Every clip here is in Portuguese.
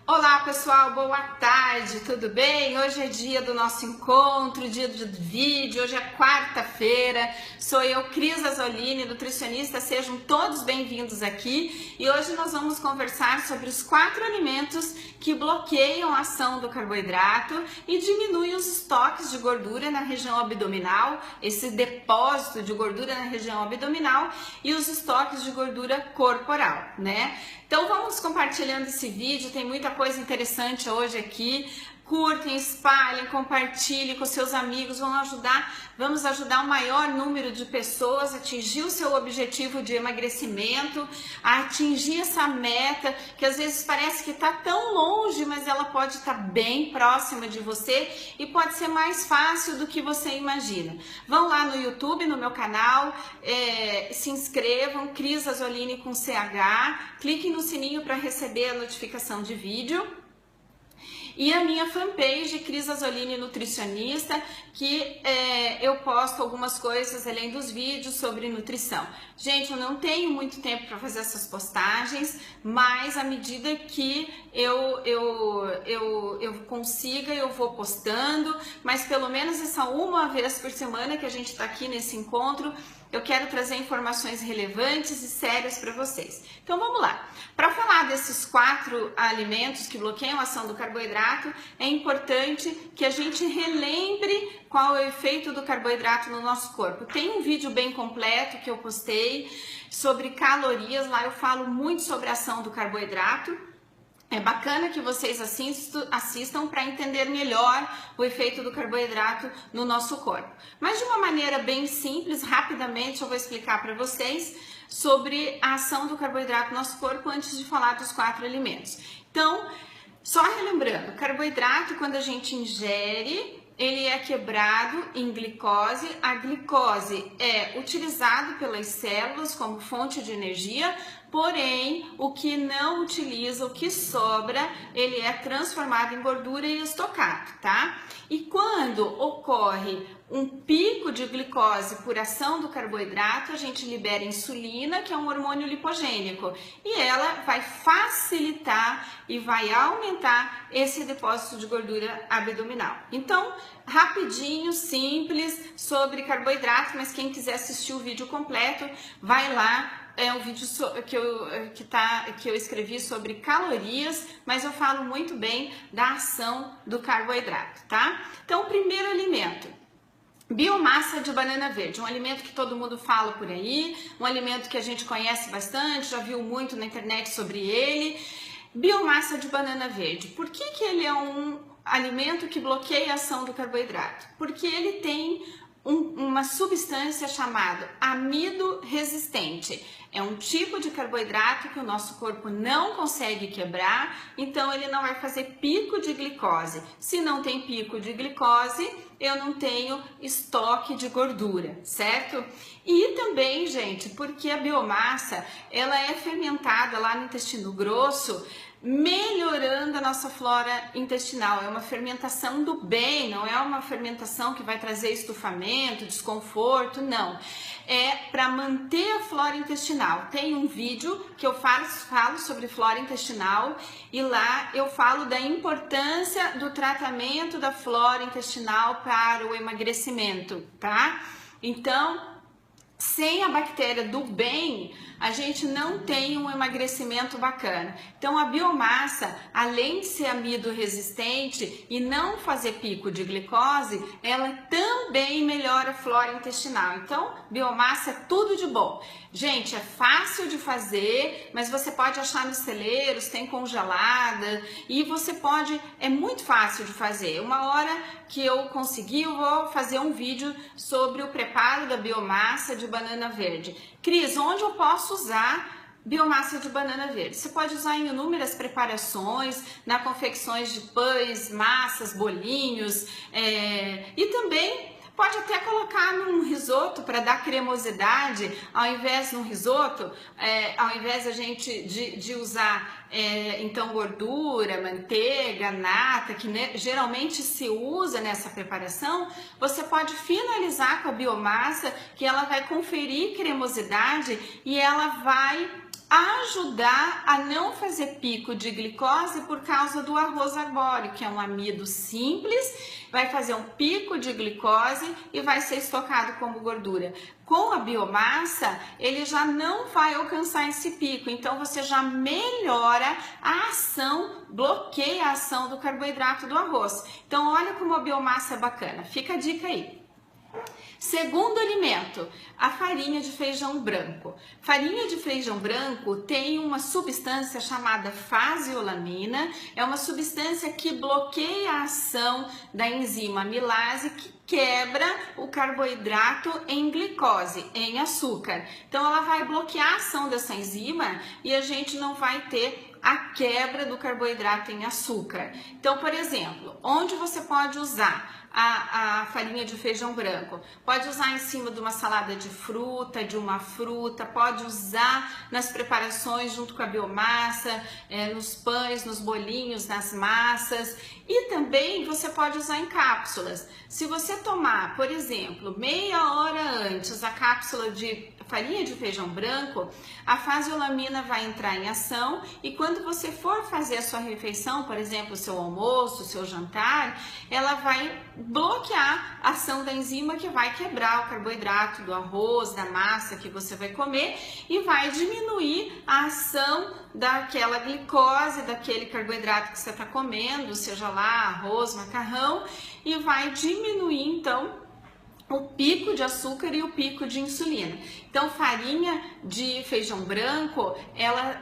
Olá pessoal, boa tarde, tudo bem? Hoje é dia do nosso encontro, dia do vídeo, hoje é quarta-feira, sou eu, Cris Azzolini, nutricionista, sejam todos bem-vindos aqui e hoje nós vamos conversar sobre os 4 alimentos que bloqueiam a ação do carboidrato e diminuem os estoques de gordura na região abdominal, esse depósito de gordura na região abdominal e os estoques de gordura corporal, né? Então vamos compartilhando esse vídeo, tem muita coisa interessante hoje aqui. Curtem, espalhem, compartilhem com seus amigos, vamos ajudar o maior número de pessoas a atingir o seu objetivo de emagrecimento, a atingir essa meta que às vezes parece que está tão longe, mas ela pode estar bem próxima de você e pode ser mais fácil do que você imagina. Vão lá no YouTube, no meu canal, se inscrevam, Cris Azzolini com CH, cliquem no sininho para receber a notificação de vídeo. E a minha fanpage, Cris Azzolini Nutricionista, que eu posto algumas coisas além dos vídeos sobre nutrição. Gente, eu não tenho muito tempo para fazer essas postagens, mas à medida que eu consiga, eu vou postando, mas pelo menos essa uma vez por semana que a gente está aqui nesse encontro, eu quero trazer informações relevantes e sérias para vocês. Então vamos lá. Para falar desses 4 alimentos que bloqueiam a ação do carboidrato, é importante que a gente relembre qual é o efeito do carboidrato no nosso corpo. Tem um vídeo bem completo que eu postei sobre calorias, lá eu falo muito sobre a ação do carboidrato. É bacana que vocês assistam para entender melhor o efeito do carboidrato no nosso corpo. Mas de uma maneira bem simples, rapidamente eu vou explicar para vocês sobre a ação do carboidrato no nosso corpo antes de falar dos 4 alimentos. Então, só relembrando, carboidrato quando a gente ingere, ele é quebrado em glicose. A glicose é utilizada pelas células como fonte de energia, porém, o que não utiliza, o que sobra, ele é transformado em gordura e estocado, tá? E quando ocorre um pico de glicose por ação do carboidrato, a gente libera insulina, que é um hormônio lipogênico, e ela vai facilitar e vai aumentar esse depósito de gordura abdominal. Então, rapidinho, simples, sobre carboidrato, mas quem quiser assistir o vídeo completo, vai lá. É um vídeo que eu escrevi sobre calorias, mas eu falo muito bem da ação do carboidrato, tá? Então, o primeiro alimento, biomassa de banana verde, um alimento que todo mundo fala por aí, um alimento que a gente conhece bastante, já viu muito na internet sobre ele. Biomassa de banana verde, por que ele é um alimento que bloqueia a ação do carboidrato? Porque ele tem uma substância chamada amido resistente. É um tipo de carboidrato que o nosso corpo não consegue quebrar, então ele não vai fazer pico de glicose. Se não tem pico de glicose, eu não tenho estoque de gordura, certo? E também, gente, porque a biomassa, ela é fermentada lá no intestino grosso, melhorando a nossa flora intestinal. É uma fermentação do bem, não é uma fermentação que vai trazer estufamento, desconforto, não. É para manter a flora intestinal. Tem um vídeo que eu falo sobre flora intestinal e lá eu falo da importância do tratamento da flora intestinal para o emagrecimento, tá? Então, sem a bactéria do bem, a gente não tem um emagrecimento bacana. Então, a biomassa, além de ser amido resistente e não fazer pico de glicose, ela também melhora a flora intestinal. Então, biomassa é tudo de bom. Gente, é fácil de fazer, mas você pode achar nos celeiros, tem congelada e você pode, é muito fácil de fazer. Uma hora que eu conseguir, eu vou fazer um vídeo sobre o preparo da biomassa de banana verde. Cris, onde eu posso usar biomassa de banana verde? Você pode usar em inúmeras preparações, na confecções de pães, massas, bolinhos, e também pode até colocar num risoto para dar cremosidade, ao invés de um risoto, ao invés a gente de usar então gordura, manteiga, nata, que geralmente se usa nessa preparação, você pode finalizar com a biomassa, que ela vai conferir cremosidade e ela vai ajudar a não fazer pico de glicose por causa do arroz arbóreo, que é um amido simples, vai fazer um pico de glicose e vai ser estocado como gordura. Com a biomassa, ele já não vai alcançar esse pico, então você já melhora a ação, bloqueia a ação do carboidrato do arroz. Então olha como a biomassa é bacana, fica a dica aí. Segundo alimento, a farinha de feijão branco. Farinha de feijão branco tem uma substância chamada faseolamina, é uma substância que bloqueia a ação da enzima amilase que quebra o carboidrato em glicose, em açúcar. Então ela vai bloquear a ação dessa enzima e a gente não vai ter a quebra do carboidrato em açúcar. Então, por exemplo, onde você pode usar a farinha de feijão branco? Pode usar em cima de uma salada de fruta, pode usar nas preparações junto com a biomassa, nos pães, nos bolinhos, nas massas, e também você pode usar em cápsulas. Se você tomar, por exemplo, meia hora antes a cápsula de farinha de feijão branco, a faseolamina vai entrar em ação e quando você for fazer a sua refeição, por exemplo, o seu almoço, o seu jantar, ela vai bloquear a ação da enzima que vai quebrar o carboidrato do arroz, da massa que você vai comer e vai diminuir a ação daquela glicose, daquele carboidrato que você está comendo, seja lá arroz, macarrão, e vai diminuir então o pico de açúcar e o pico de insulina. Então, farinha de feijão branco, ela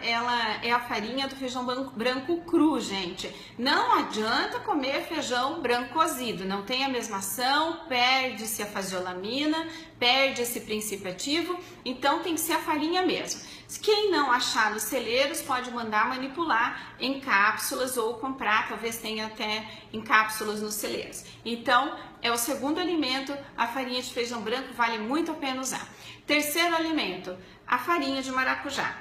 é a farinha do feijão branco cru, gente. Não adianta comer feijão branco cozido, não tem a mesma ação, perde-se a faseolamina, perde esse princípio ativo, então tem que ser a farinha mesmo. Quem não achar nos celeiros pode mandar manipular em cápsulas ou comprar, talvez tenha até em cápsulas nos celeiros. Então, é o segundo alimento, a farinha de feijão branco vale muito a pena usar. Terceiro alimento, a farinha de maracujá.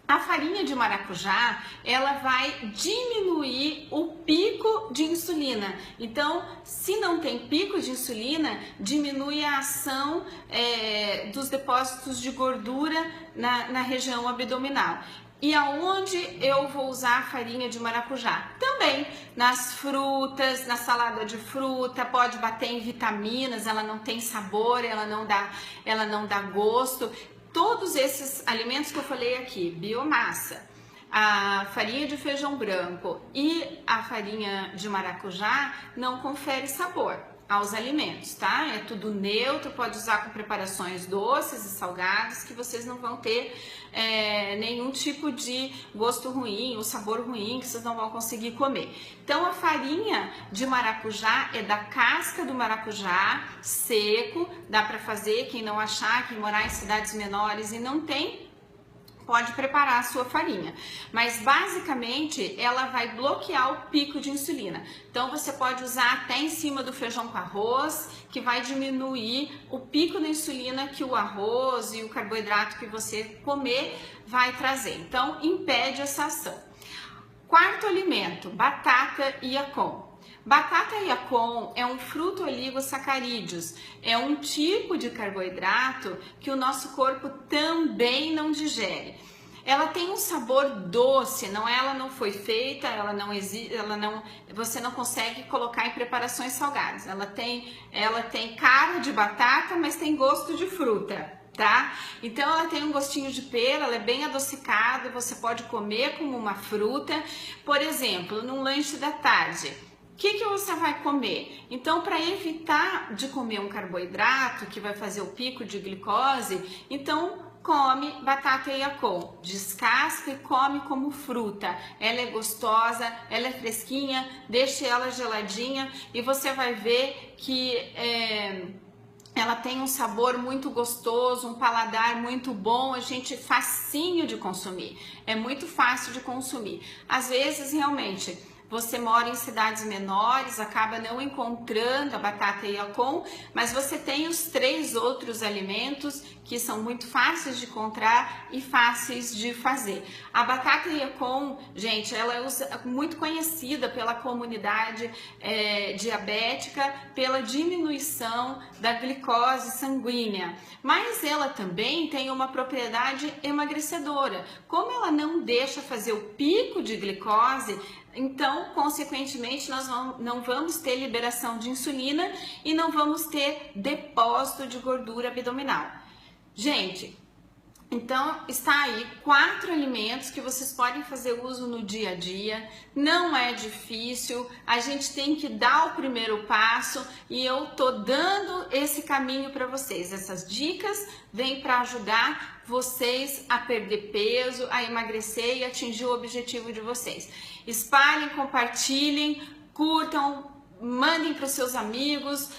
A farinha de maracujá, ela vai diminuir o pico de insulina. Então, se não tem pico de insulina, diminui a ação dos depósitos de gordura na região abdominal. E aonde eu vou usar a farinha de maracujá? Também nas frutas, na salada de fruta, pode bater em vitaminas, ela não tem sabor, ela não dá gosto. Todos esses alimentos que eu falei aqui, biomassa, a farinha de feijão branco e a farinha de maracujá não confere sabor aos alimentos, tá? É tudo neutro, pode usar com preparações doces e salgadas que vocês não vão ter nenhum tipo de gosto ruim ou sabor ruim que vocês não vão conseguir comer. Então a farinha de maracujá é da casca do maracujá seco, dá para fazer, quem não achar, quem morar em cidades menores e não tem, pode preparar a sua farinha, mas basicamente ela vai bloquear o pico de insulina. Então você pode usar até em cima do feijão com arroz, que vai diminuir o pico da insulina que o arroz e o carboidrato que você comer vai trazer. Então impede essa ação. Quarto alimento, batata Yacon. Batata Yacon é um fruto oligosacarídeos, é um tipo de carboidrato que o nosso corpo também não digere. Ela tem um sabor doce, ela não foi feita, você não consegue colocar em preparações salgadas. Ela tem cara de batata, mas tem gosto de fruta. Tá? Então ela tem um gostinho de pera, ela é bem adocicada, você pode comer como uma fruta. Por exemplo, num lanche da tarde, o que você vai comer? Então, para evitar de comer um carboidrato que vai fazer o pico de glicose, então come batata Yacon, descasca e come como fruta. Ela é gostosa, ela é fresquinha, deixe ela geladinha e você vai ver que ela tem um sabor muito gostoso, um paladar muito bom, facinho de consumir, é muito fácil de consumir. Às vezes, realmente, você mora em cidades menores, acaba não encontrando a batata Yacon, mas você tem os 3 outros alimentos que são muito fáceis de encontrar e fáceis de fazer. A batata Yacon, gente, ela é muito conhecida pela comunidade diabética, pela diminuição da glicose sanguínea, mas ela também tem uma propriedade emagrecedora. Como ela não deixa fazer o pico de glicose, então, consequentemente, nós não vamos ter liberação de insulina e não vamos ter depósito de gordura abdominal. Gente, então está aí 4 alimentos que vocês podem fazer uso no dia a dia, não é difícil, a gente tem que dar o primeiro passo e eu tô dando esse caminho para vocês. Essas dicas vêm para ajudar vocês a perder peso, a emagrecer e atingir o objetivo de vocês. Espalhem, compartilhem, curtam, mandem para os seus amigos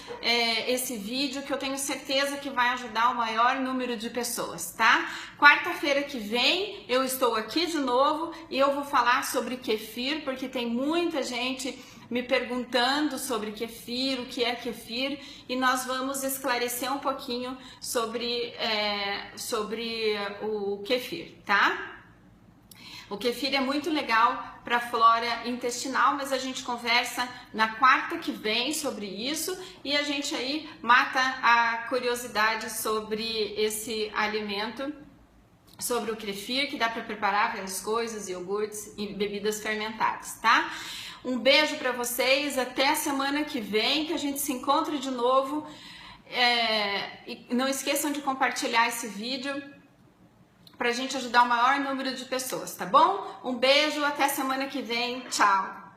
esse vídeo, que eu tenho certeza que vai ajudar o maior número de pessoas, tá? Quarta-feira que vem eu estou aqui de novo e eu vou falar sobre kefir, porque tem muita gente me perguntando sobre kefir, o que é kefir, e nós vamos esclarecer um pouquinho sobre o kefir, tá? O kefir é muito legal para a flora intestinal, mas a gente conversa na quarta que vem sobre isso e a gente aí mata a curiosidade sobre esse alimento, sobre o kefir, que dá para preparar várias coisas, iogurtes e bebidas fermentadas, tá? Um beijo para vocês, até a semana que vem, que a gente se encontre de novo. E não esqueçam de compartilhar esse vídeo para a gente ajudar o maior número de pessoas, tá bom? Um beijo, até semana que vem, tchau!